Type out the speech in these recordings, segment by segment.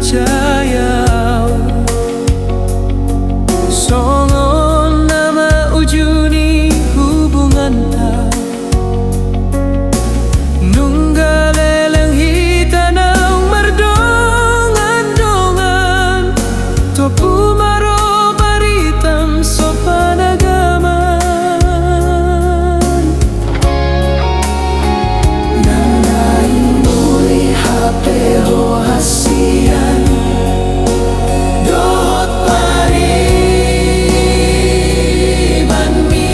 percaya songon nama ujuni hubungan ta nunggaleleng hitanang mardongan-dongan topu maro baritam sopanagaman nanaing muli hapeo hasian dohot pariban mi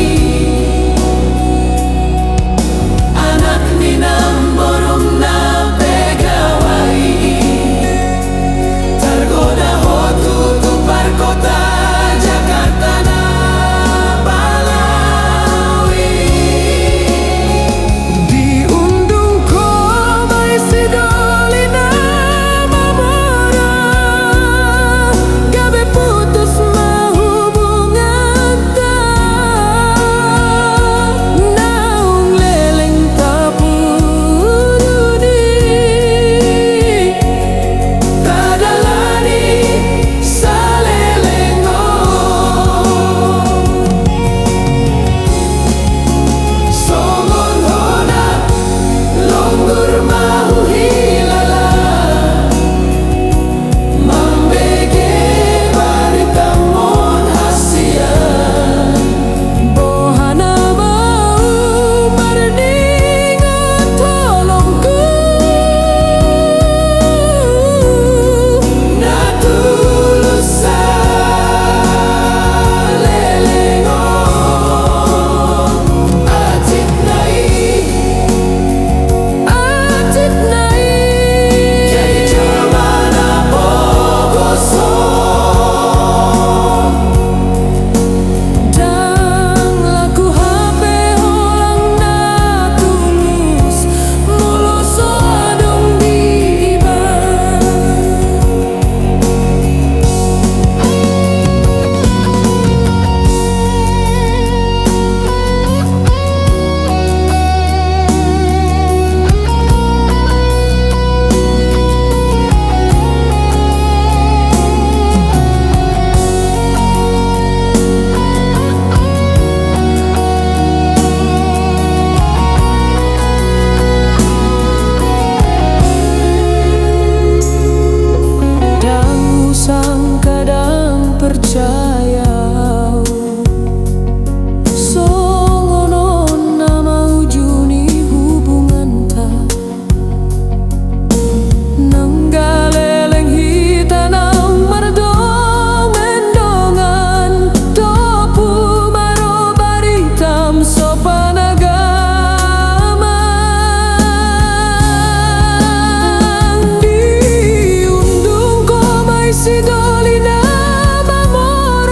anak ninang borong na pegawai tergoda hotu tupar kota Jakarta na Balawi diundung ko may sidoli na mamora gabi putus mahubungan ta naung leleng tapuduni tadalani sa lelengo songon honap longgur mahuhilala mambege baritamon hasian bohana mau marningon tolongku natulus sa lelengo atit nai jadi jamana pogosong dang laku hape holang na tulus moloso adong di iba kadang usang kadang percaya songonon nama ujuni hubungan ta nanggaleleng hitanang mardongan-dongan topu maro baritam sopanagaman diundung ko may sidoli na mamora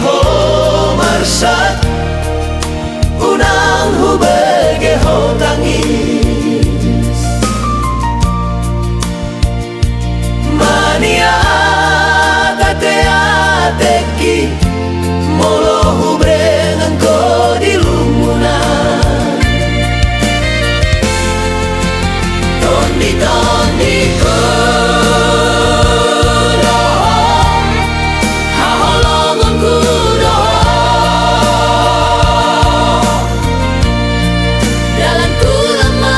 ho marsat unang hubege ho tangis mania kate ateki molo hubrengan ko di lumunan tondi tondi ko Dalam ku lemah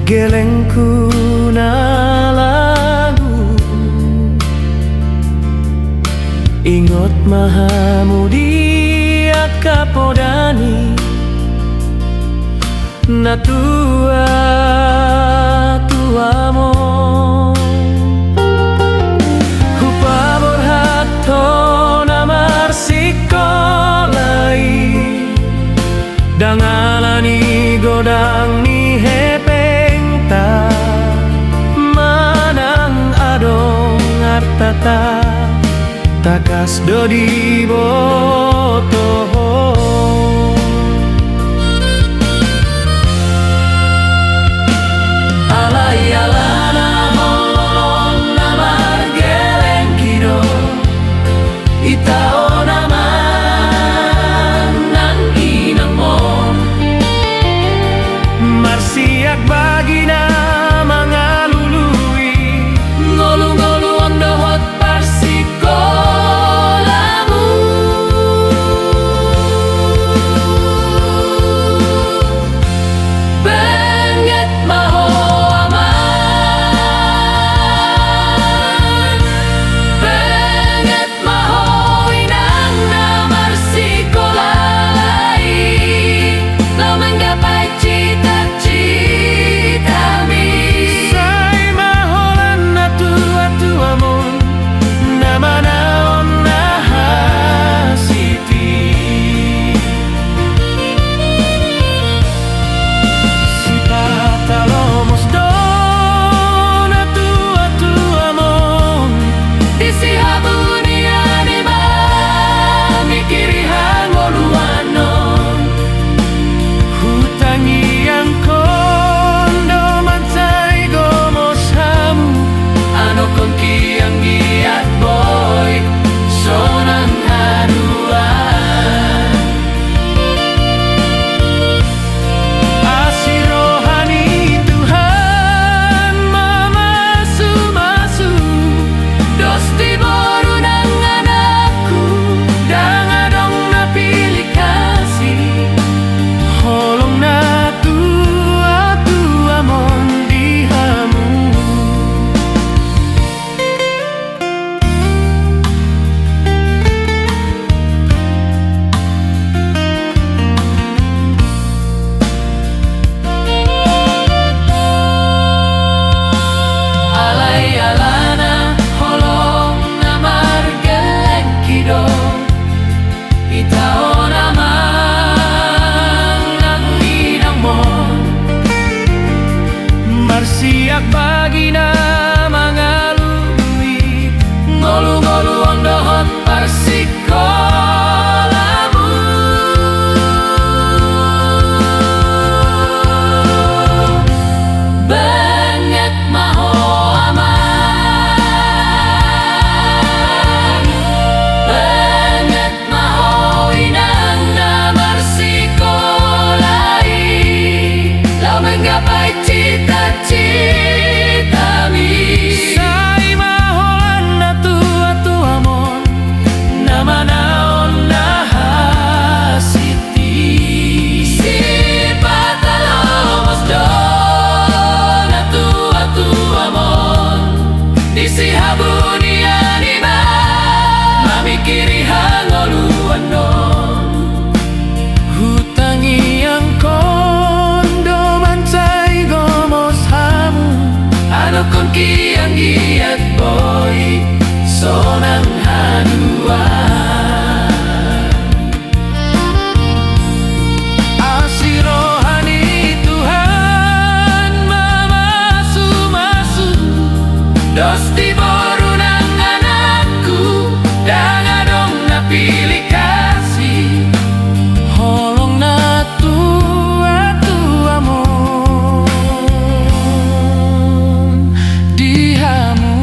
gelengku na lagu ingot mahamudia kapodani na tuamo hupa borhato na marsikolai dangalani godang ni hepengta manang adong artata takas dodi boto alai alana holong namar geleng kido itao naman nang inang mo marsiak bagina mga lului ngolu-ngolu ang dohot parsikolamu benget maho aman benget maho inang na marsikolai lo menggapai cita-citami say maholan na tua-tuamon na manaon na hasiti si patalomos do na tua-tuamon di si habuni anima mikiri hangoluanon hutangi ang kondo mansay gomos hamu ano kong kiyang giat boy sonang haduan asirohani Tuhan mamasu-masu dos tiboru ng anakku dangadong napili kasih holong na tua-tuamon dihamu alai alana holong namar geleng kido itao naman ang inang mo marsiak bagina mga lului ngolu-ngolu ang dohot parsikolamu benget maho aman benget maho inang na marsikolai lau menggapai cita-citami say maholan na tua-tuamon na manaon na hasiti si patalomos do na tua-tuamon di si habuni anima mamikiri hangoluanon hutangi ang kondo mansay gomos hamu ano kong kiyang giat boy sonang haduan asirohani Tuhan mamasu-masu dos tiboru ng anakku dangadong napili kasih holong na tua-tuamon dihamu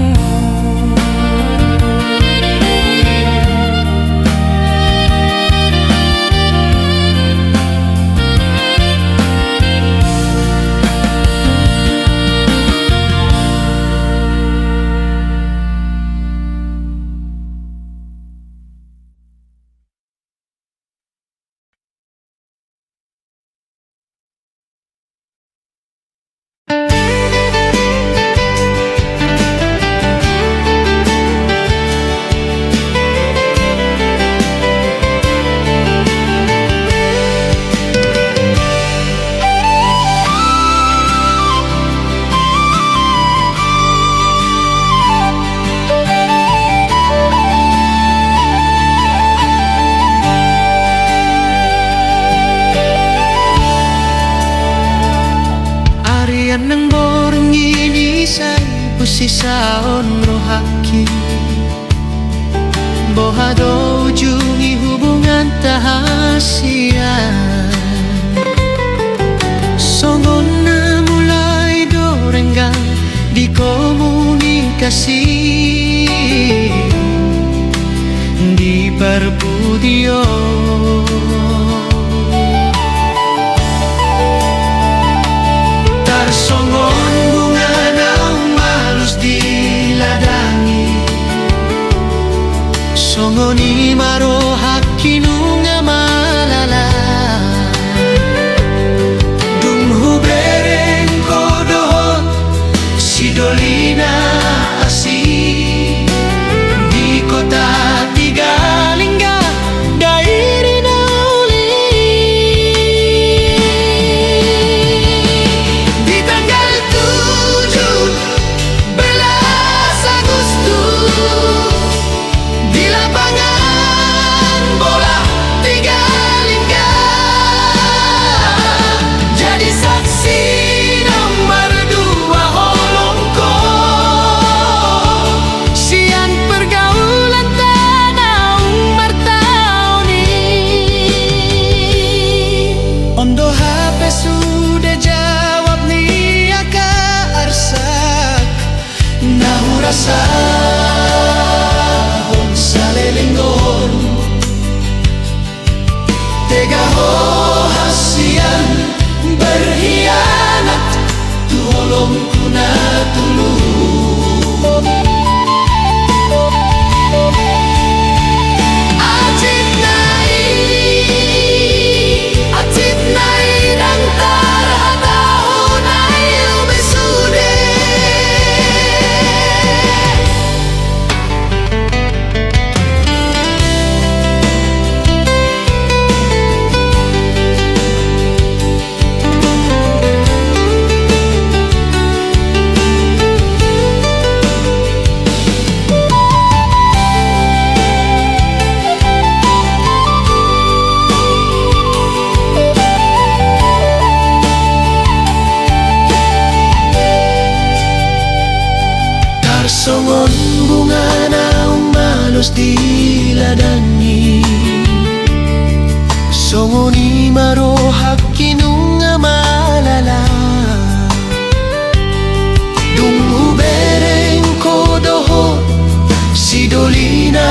usisaon rohaki bohado ujungi hubungan tahasian songon na mulai dorenggang di komunikasi di perbudio tarsongon bunga naung malus diladangi songoni maro hakinu nga malala dung hubereng kodohot si dolina asi di kota Tigalingga dairi nauli di tanggal 17 Agustus di lapangan bola Tigalingga jadi saksi nomor 2 holongko sian pergaulan tanah martauni ondo HP sudah jawab nih aka arsak nahu rasa salelinggon tega ho hasian berkhianat tolong kuna tulu Acit nai dang tarhatahun ayu besude tarsongon bunga naung malus diladani songoni maro hakinu nga malala dung hubereng kodoho si dolina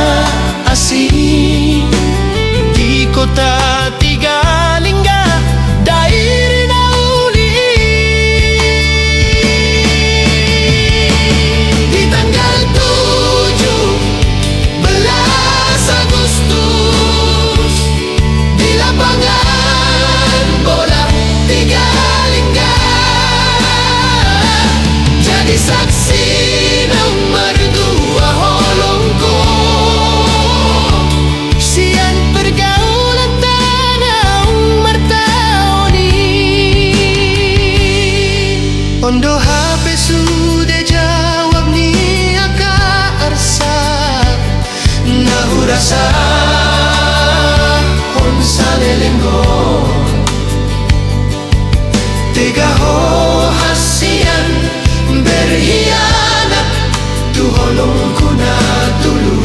asing di kota Tigalingga dairi nauli di tanggal 17 Agustus di lapangan bola Tigalingga jadi saksi nomor 2 holongko sian pergaulan tanah martauni ondo HP sudah jawab nih aka arsak nahu rasa on salelenggon tega ho hasian berkhianat tu holong kuna tulu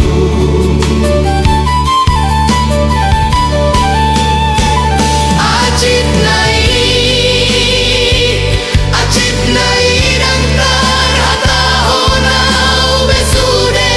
acit nai dang tarhatahun au besude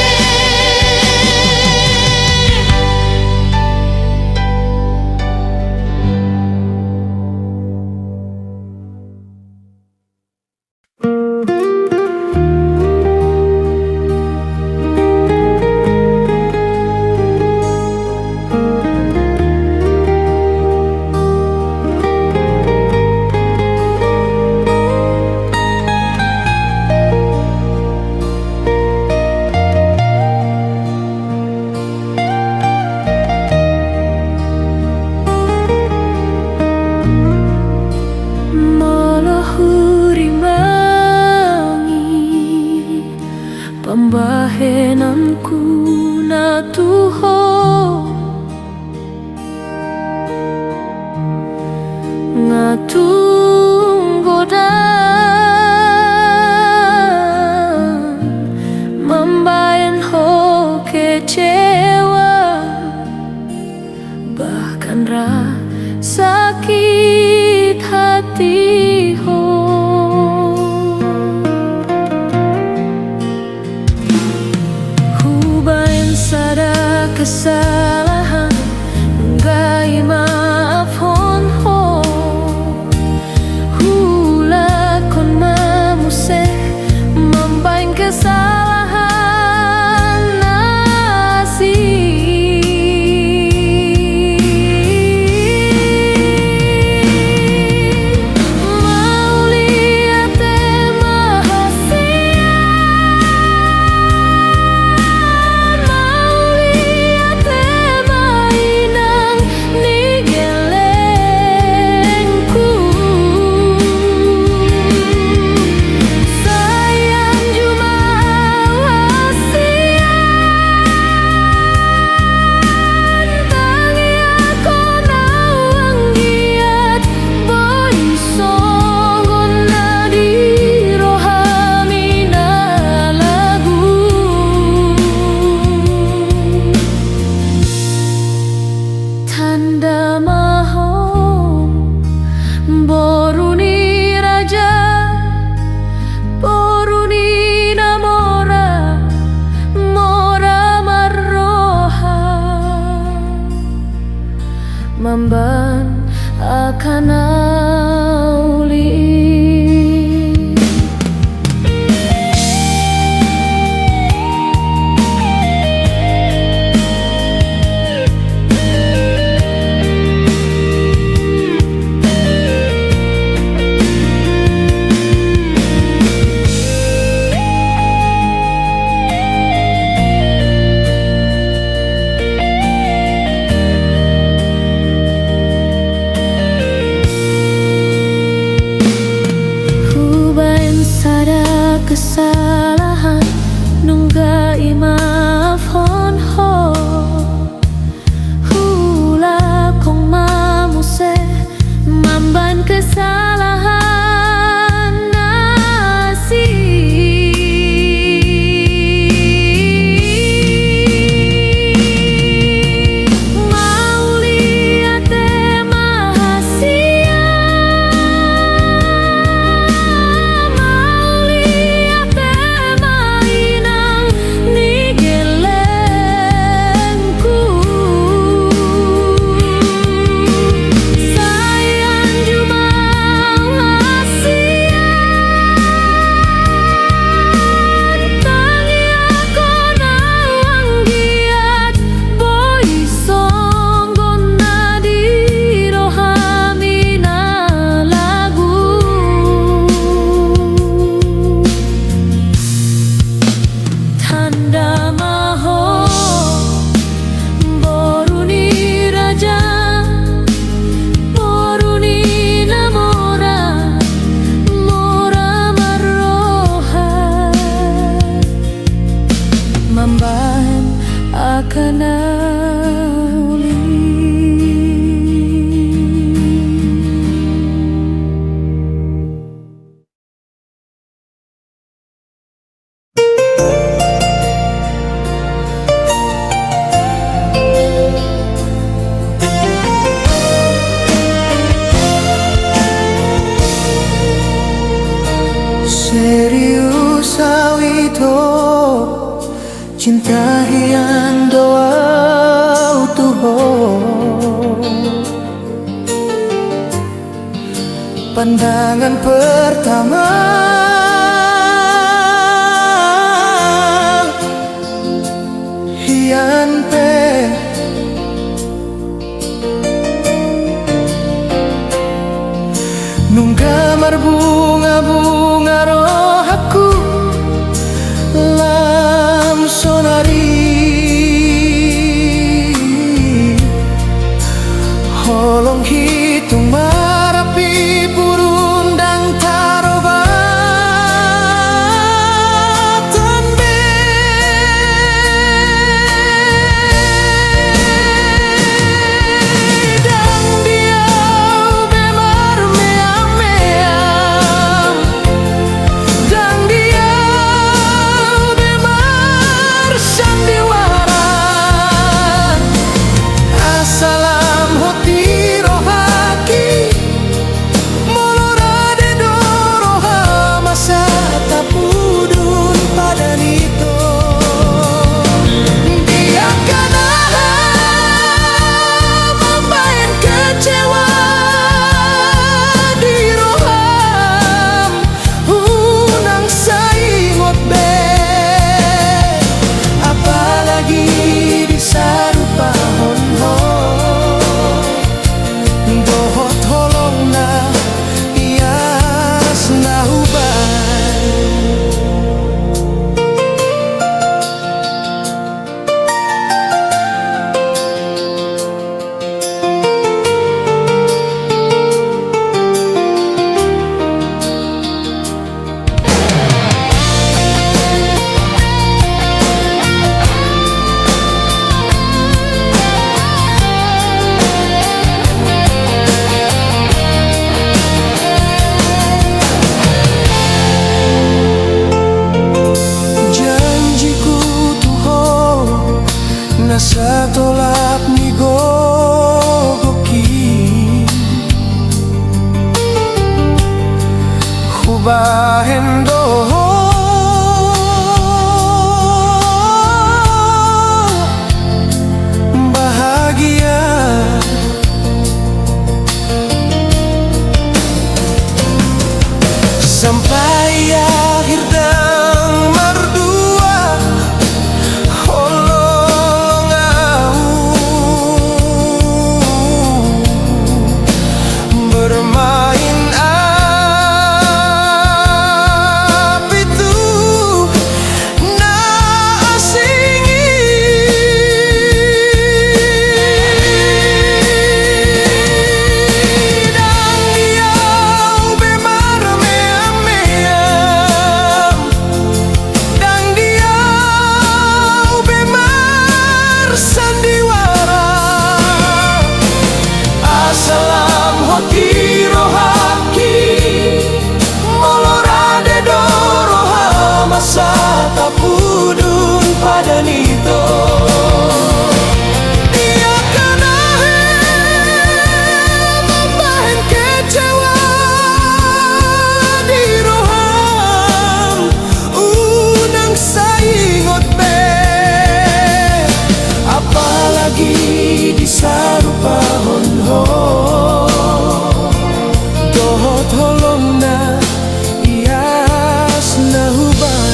pambahenanku na tuho ngatunggoda tiho. Hubain sada kesalahan ngai maaf hon ho. Hula kon mamuse membain kesalahan nasi. Tanda mahom boruni raja, boruni namora, mora marroha, mamban akan auli. Kesalahan nunggai maaf hon ho. Hula kong mamuse mamban kesalahan nasi. Mamban akan auli. Serius awito cinta hian doa Tuhan. Pandangan pertama hian pe nunggamar bunga-bunga roh aku lam sonari. Holong hitung marapi burundang tarobatan be. Dan dia bemar meam-meam, dan dia bemar sandiwara. Assalam hoti rohaki bahen doho bahagia. Sampai akhir dan merdua holong bermain api tu na asingi dan dia bemar meam dan dia bemar sandiwara asalam hoti rohaki molorade doroha masa tapudun pada nito dia kena membahan kecewa di roham unang saingot be apalagi di sarupa honho dohot holong na ias na hubayen.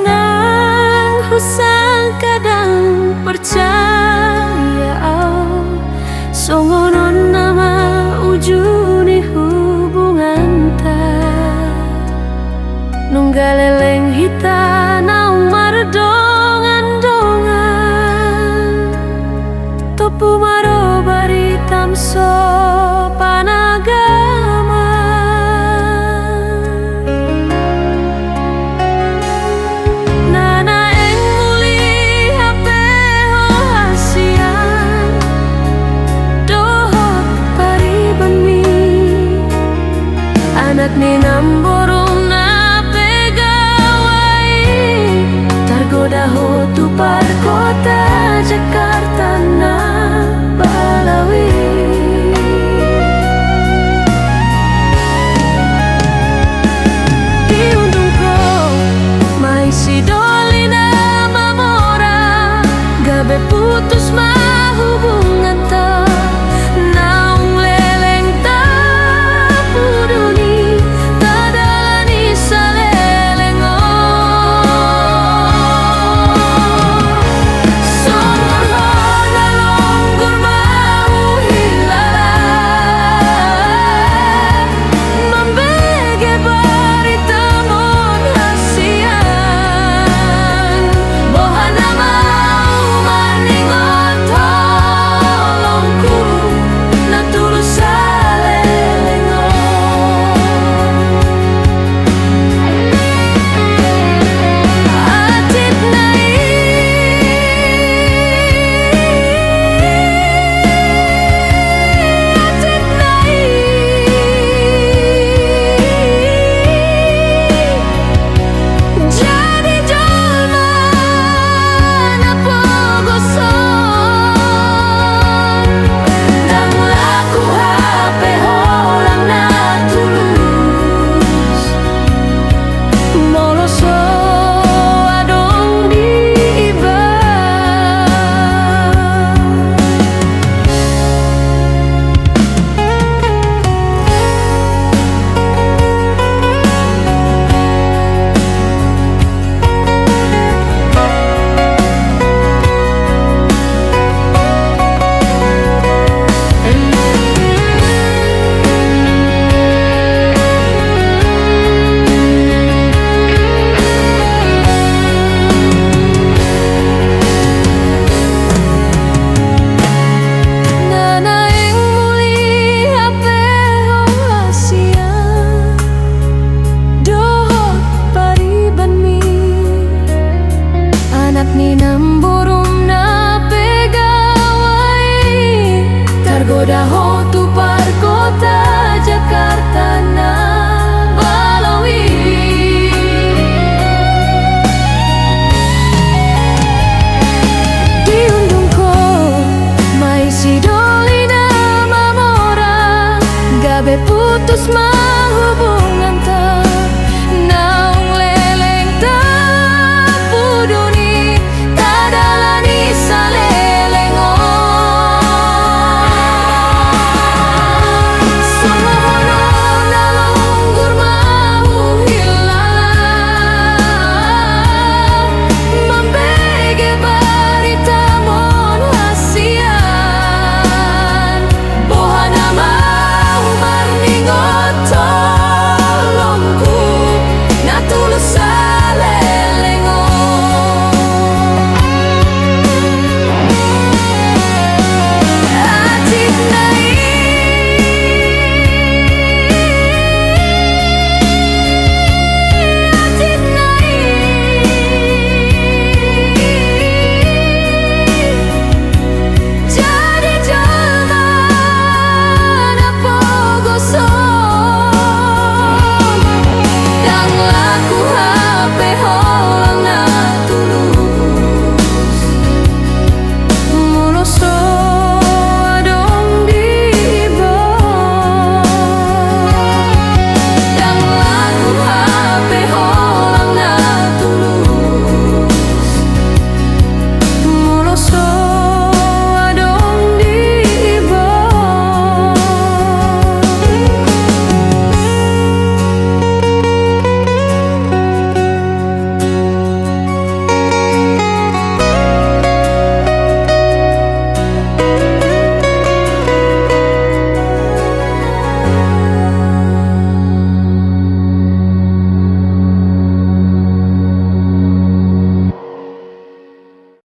Nang husang kadang percaya songonon nama ujuni hubungan ta nunggaleleng hita naung mardongan-dongan topu maro baritam so panagama nana eng muli hape ho hasian dohot paribami anak ni namborong na pegawai tergoda ho tu par kota Jakarta na balawi